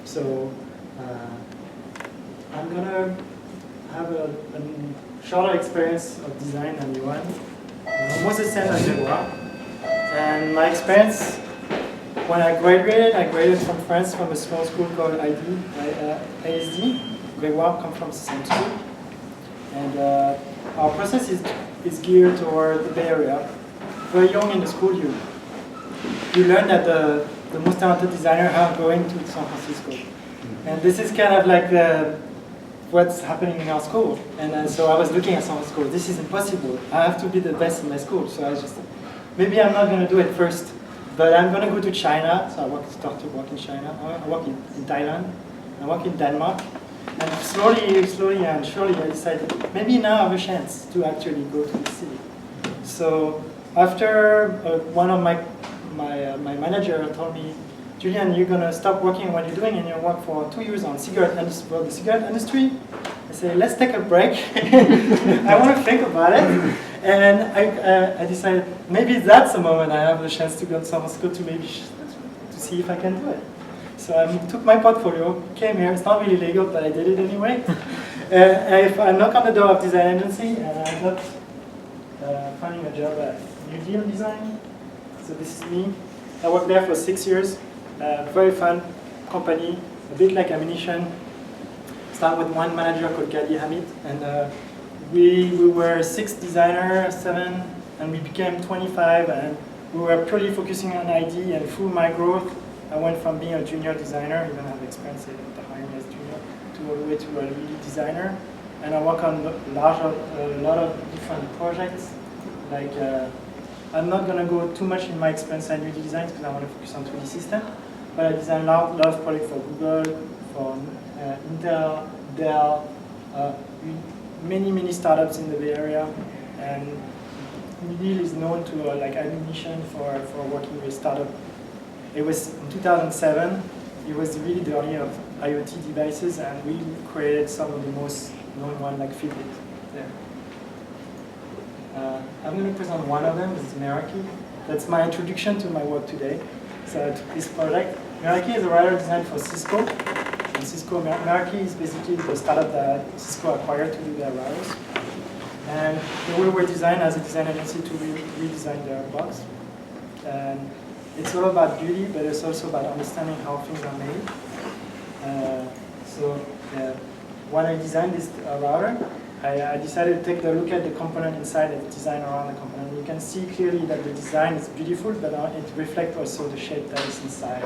So I'm gonna have a shorter experience of design than Youenn, almost the same as Gregoire. And my experience, when I graduated from France from a small school called ISD. Gregoire comes from the same school. And our process is geared toward the Bay Area. Very young in the school, you learn that the most talented designers are going to San Francisco. And this is kind of like what's happening in our school. And so I was looking at San Francisco. This is impossible. I have to be the best in my school. So I just, maybe I'm not going to do it first, but I'm going to go to China. So I start to work in China. I work in Thailand. I work in Denmark. And slowly and surely I decided, maybe now I have a chance to actually go to the city. So after one of my manager told me, Julien, you're going to stop working on what you're doing and you work for 2 years on the cigarette industry. I say, let's take a break. I want to think about it. And I decided, maybe that's the moment I have the chance to go to San Francisco to see if I can do it. So I took my portfolio, came here. It's not really legal, but I did it anyway. I knocked on the door of design agency, and I ended up finding a job at New Deal Design. So this is me. I worked there for 6 years. Very fun company, a bit like Ammunition. Started with one manager called Gali Hamid, and we were 6 designers, 7, and we became 25, and we were purely focusing on ID. And through my growth, I went from being a junior designer, even have experience at the hiring as junior, to all the way to a lead designer. And I work on a lot of different projects. Like, I'm not going to go too much in my experience in 3D design because I want to focus on 2D system. But I design a lot of products for Google, for Intel, Dell, many startups in the Bay Area. And Deal is known to like Ammunition for working with startups. It was in 2007, it was really the early of IoT devices, and we created some of the most known ones like FitBit there. I'm going to present one of them, this is Meraki. That's my introduction to my work today. So to this project. Meraki is a router designed for Cisco. And Meraki is basically the startup that Cisco acquired to do their routers. And we were designed as a design agency to redesign their box. And it's all about beauty, but it's also about understanding how things are made. When I designed this router, I decided to take a look at the component inside and design around the component. You can see clearly that the design is beautiful, but it reflects also the shape that is inside.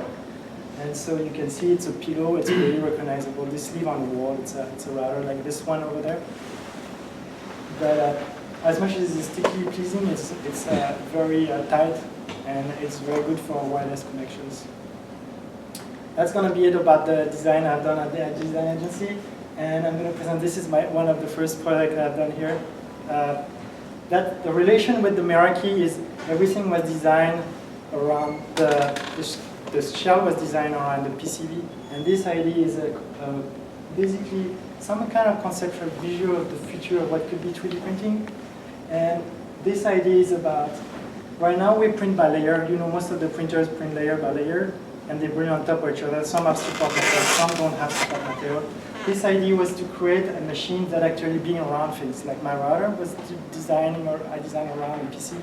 And so you can see it's a pillow, it's really recognizable. This sleeve on the wall, it's a router like this one over there. But as much as it's aesthetically pleasing, it's very tight, and it's very good for wireless connections. That's going to be it about the design I've done at the design agency. And I'm going to present, this is one of the first projects I've done here. The relation with the Meraki is everything was designed around the shell was designed around the PCB. And this idea is basically some kind of conceptual visual of the future of what could be 3D printing. And this idea is about, right now we print by layer. You know, most of the printers print layer by layer, and they bring on top of each other. Some have support material, some don't have support material. This idea was to create a machine that actually being around things. Like my router was designing, or I designed around a PCB.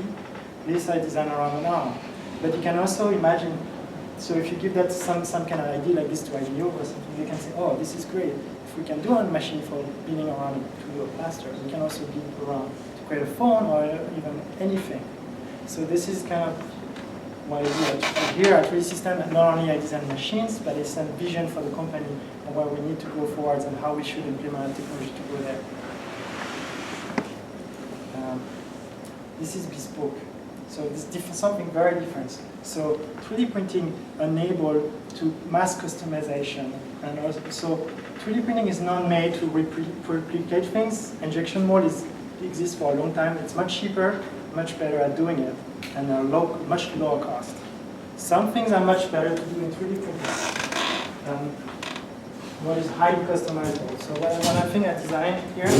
This I designed around an arm. But you can also imagine, so if you give that some kind of idea like this to IDEO or something, they can say, oh, this is great. If we can do a machine for being around to do a plaster, we can also be around to create a phone or even anything. So this is kind of what I do here at 3D System. Not only I design machines, but I send vision for the company on where we need to go forwards and how we should implement technology to go there. This is bespoke. So this is something very different. So 3D printing enables to mass customization. And also, so 3D printing is not made to replicate things. Injection mold exists for a long time. It's much cheaper, much better at doing it, and much lower cost. Some things are much better to do in 3D printing. What is highly customizable. So when I think I design here,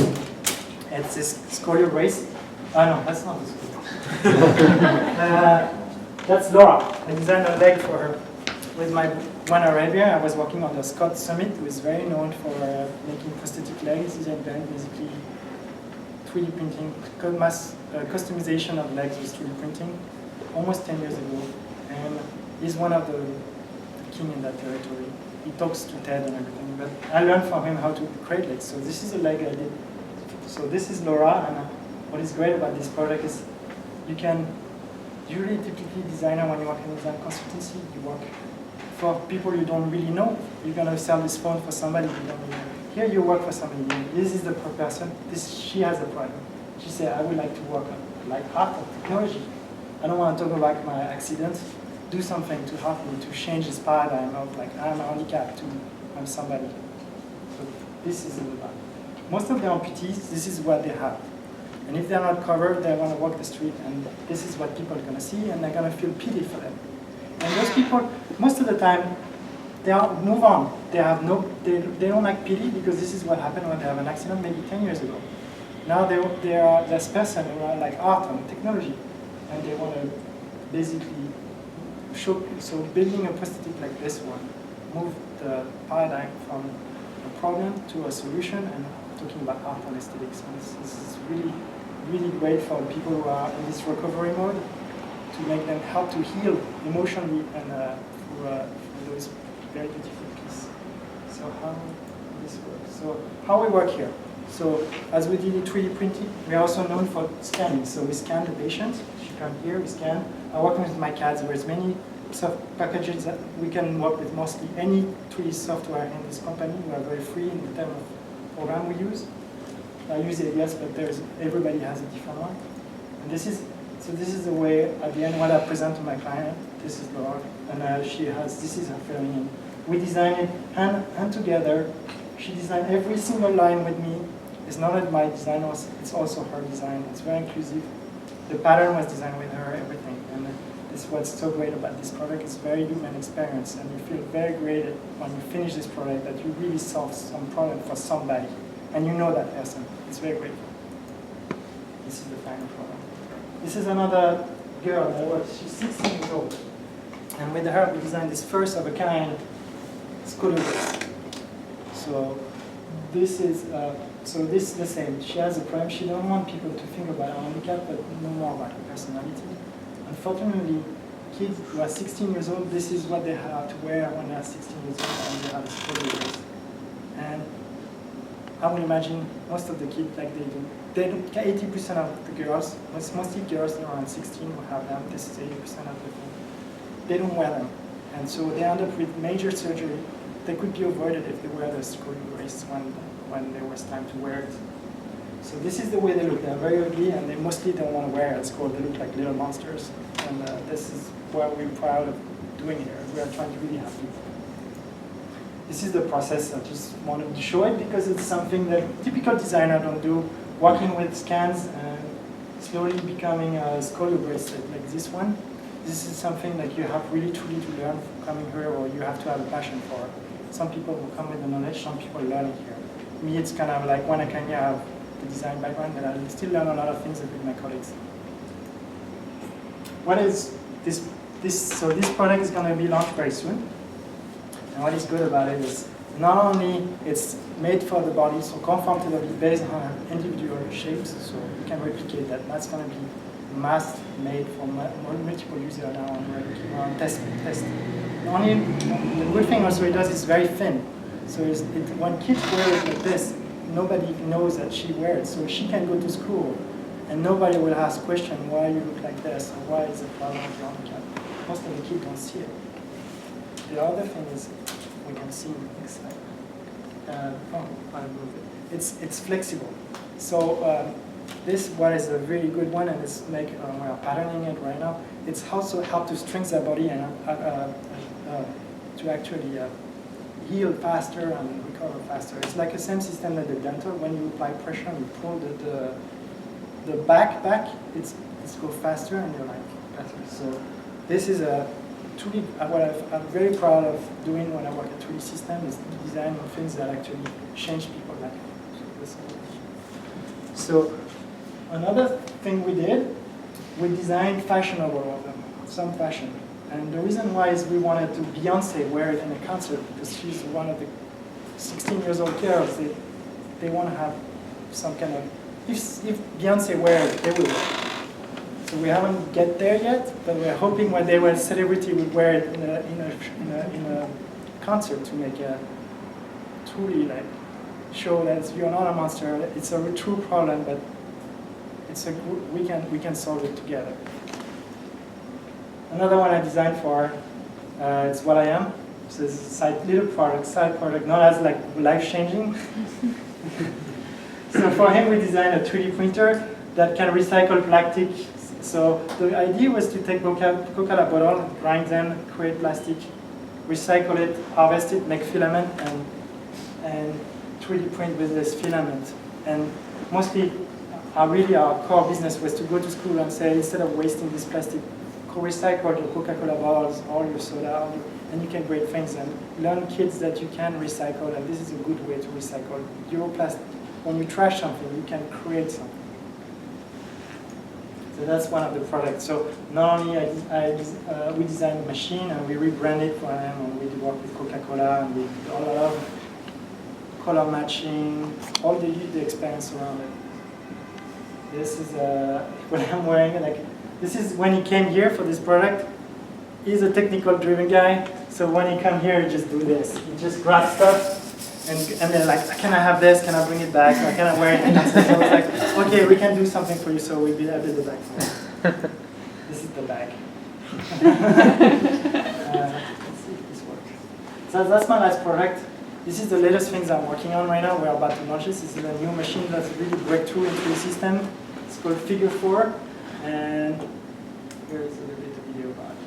it's this scolio brace. Oh no, that's not the scolio. That's Laura. I designed a leg for her with my when I arrived here, I was working on the Scott Summit, who is very known for making prosthetic legs. He's invented basically 3D printing, customization of legs with 3D printing, almost 10 years ago. And he's one of the king in that territory. He talks to TED and everything, but I learned from him how to create legs. So this is a leg I did. So this is Laura, and what is great about this project is you can, usually typically designer, when you work in design consultancy, you work for people you don't really know. You're gonna sell this phone for somebody you don't really know. Here you work for somebody. This is the person. She has a problem. She said, I would like to work on like art or technology. I don't want to talk about my accident. Do something to help me to change this paradigm of like I'm handicapped to I'm somebody. So this is about. Most of the amputees, this is what they have. And if they're not covered, they want to walk the street, and this is what people are going to see, and they're going to feel pity for them. And those people, most of the time, they move on. They have they don't like pity because this is what happened when they have an accident maybe 10 years ago. Now they are this person who are like art and technology, and they want to basically show. So building a prosthetic like this one, move the paradigm from a problem to a solution, and talking about art and aesthetics. And this is really, really great for people who are in this recovery mode, to make them help to heal emotionally and through those very beautiful pieces. So how this works? So how we work here? So as we did 3D printing, we are also known for scanning. So we scan the patient. She comes here, we scan. I work with my CADs. There's many soft packages that we can work with, mostly any 3D software in this company. We are very free in the term of program we use. I use ABS, but everybody has a different one. And this is the way, at the end, what I present to my client. This is Laura, and this is her filling in. We designed it hand together. She designed every single line with me. It's not that my design it's also her design. It's very inclusive. The pattern was designed with her, everything. And this is what's so great about this product. It's very human experience, and you feel very great when you finish this product that you really solved some problem for somebody, and you know that person. It's very grateful. This is the final product. This is another girl. She's 16 years old. And with her, we designed this first of a kind scholarship. So this is the same. She has a problem. She don't want people to think about her handicap, but know more about her personality. Unfortunately, kids who are 16 years old, this is what they have to wear when they are 16 years old, and they have a scholarship. And I would imagine most of the kids like they do. 80% of the girls, mostly girls around 16 will have them. This is 80% of the thing. They don't wear them. And so they end up with major surgery. They could be avoided if they wear the screw brace when there was time to wear it. So this is the way they look. They're very ugly, and they mostly don't want to wear it. It's called, they look like little monsters. And this is what we're proud of doing here. We are trying to really help people. This is the process. I just wanted to show it because it's something that typical designer don't do. Working with scans and slowly becoming a scholar bracelet like this one. This is something that you have really truly to learn from coming here, or you have to have a passion for. Some people will come with the knowledge, some people learn it here. Me, it's kind of like when I came here, I have the design background, but I still learn a lot of things with my colleagues. What is this? So this product is going to be launched very soon. And what is good about it is not only it's made for the body, so conform to the body based on individual shapes, so you can replicate that. That's going to be mass made for multiple users now on test. The good thing also it does is very thin. So when kids wear it like this, nobody knows that she wears it. So she can go to school and nobody will ask question why you look like this, or why is it problem with your handicap. Most of the kids don't see it. The other thing is we can see next slide. It's flexible. So this one is a really good one, and it's we are patterning it right now. It's also helped to strengthen the body and to actually heal faster and recover faster. It's like the same system as the dental. When you apply pressure and you pull the back, it's go faster and you're like faster. So this is truly what I'm very proud of doing when I work at 3D system is designing things that actually change people's life. So another thing we did, we designed fashionable of them, some fashion. And the reason why is we wanted to Beyonce wear it in a concert because she's one of the 16 years old girls. They want to have some kind of, if Beyonce wear it, they will. So we haven't get there yet, but we're hoping one day when a celebrity would wear it in a concert to make a truly like show that you're not a monster. It's a true problem, but it's a we can solve it together. Another one I designed for is what I am. So it's a side product, not as like life-changing. So for him, we designed a 3D printer that can recycle plastic. So the idea was to take Coca-Cola bottle, grind them, create plastic, recycle it, harvest it, make filament, and 3D print with this filament. And mostly, our core business was to go to school and say, instead of wasting this plastic, recycle your Coca-Cola bottles, all your soda, and you can create things and learn kids that you can recycle, and this is a good way to recycle. Europlastic, when you trash something, you can create something. So that's one of the products. So not only we designed a machine and we rebranded for them, and we work with Coca-Cola and we did a lot of color matching, all the experience around it. This is what I'm wearing. Like, this is when he came here for this product. He's a technical driven guy, so when he come here, he just do this. He just grab stuff, and then like, can I have this? Can I bring it back? Or can I wear it? So I was like, okay, we can do something for you. So I did the bag for him. This is the bag. Let's see if this works. So that's my last product. This is the latest things I'm working on right now. We're about to launch this. This is a new machine that's really breakthrough into the system. It's called Figure 4. And here is a little bit of video about it.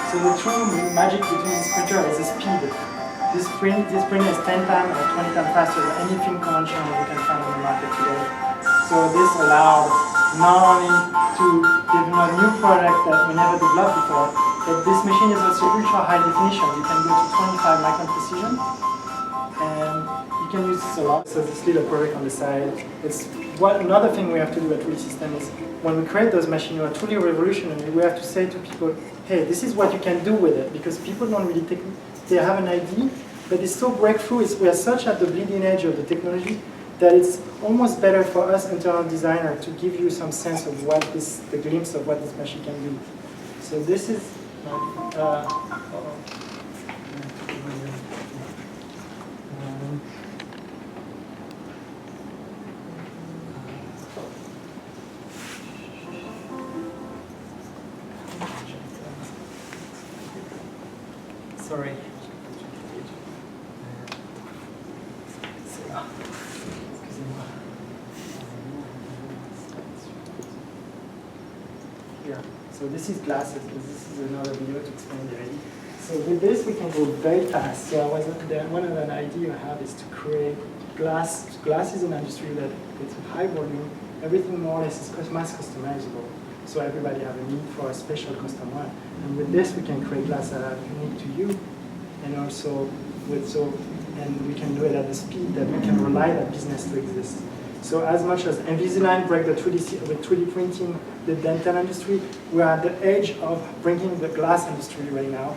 So the true magic between this printer is the speed. This printer is 10 times or 20 times faster than anything conventional you can find on the market today. So this allows not only to develop a new product that we never developed before, but this machine is also ultra high definition. You can go to 25 micron precision, and you can use this a lot. So this little product on the side. Another thing we have to do at 3D System is when we create those machines, we are truly revolutionary. We have to say to people, hey, this is what you can do with it, because people don't really they have an idea, but it's so breakthrough. We are such at the bleeding edge of the technology that it's almost better for us internal designer to give you some sense of the glimpse of what this machine can do. So this is sorry. Here. So this is glasses. This is another video to explain the idea. So with this, we can go very fast. So one of the idea I have is to create glass. Glass is an industry that it's a high volume. Everything more or less is mass customizable. So everybody have a need for a special custom one. And with this, we can create glass that are unique to you, and also and we can do it at the speed that we can rely that business to exist. So as much as Invisalign break the 3D printing, the dental industry, we are at the edge of bringing the glass industry right now.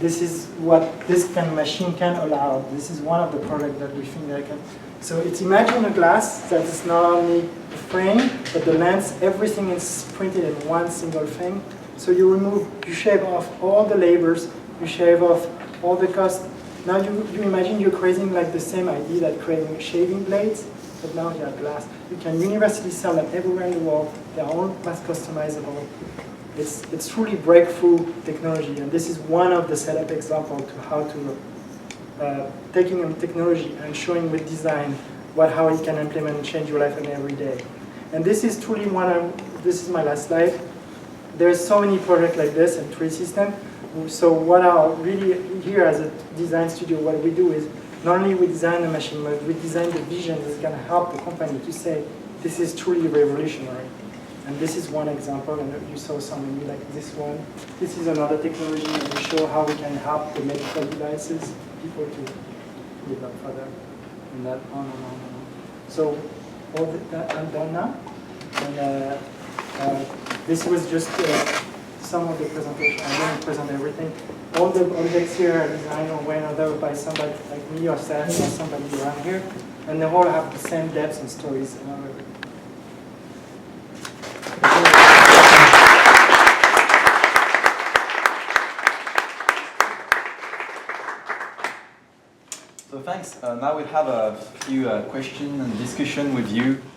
This is what this kind of machine can allow. This is one of the products that we think that can. So it's imagine a glass that is not only the frame, but the lens, everything is printed in one single thing. So you shave off all the labors, you shave off all the cost. Now you imagine you're creating like the same idea that creating shaving blades, but now you have glass. You can universally sell them everywhere in the world. They're all mass customizable. It's truly breakthrough technology, and this is one of the setup examples to how to taking a technology and showing with design how it can implement and change your life every day. And this is truly this is my last slide. There's so many products like this in 3D System. So what are really here as a design studio, what we do is not only we design the machine, but we design the vision that's going to help the company to say this is truly revolutionary. And this is one example, and you saw some of you like this one. This is another technology, and we show how we can help the medical devices, people to develop further. And that on and on and on. So all that I'm done now. And this was just some of the presentation. I didn't present everything. All the objects here are designed or went other by somebody like me or Seth or somebody around here. And they all have the same depths and stories. So thanks. Now we'll have a few questions and discussion with you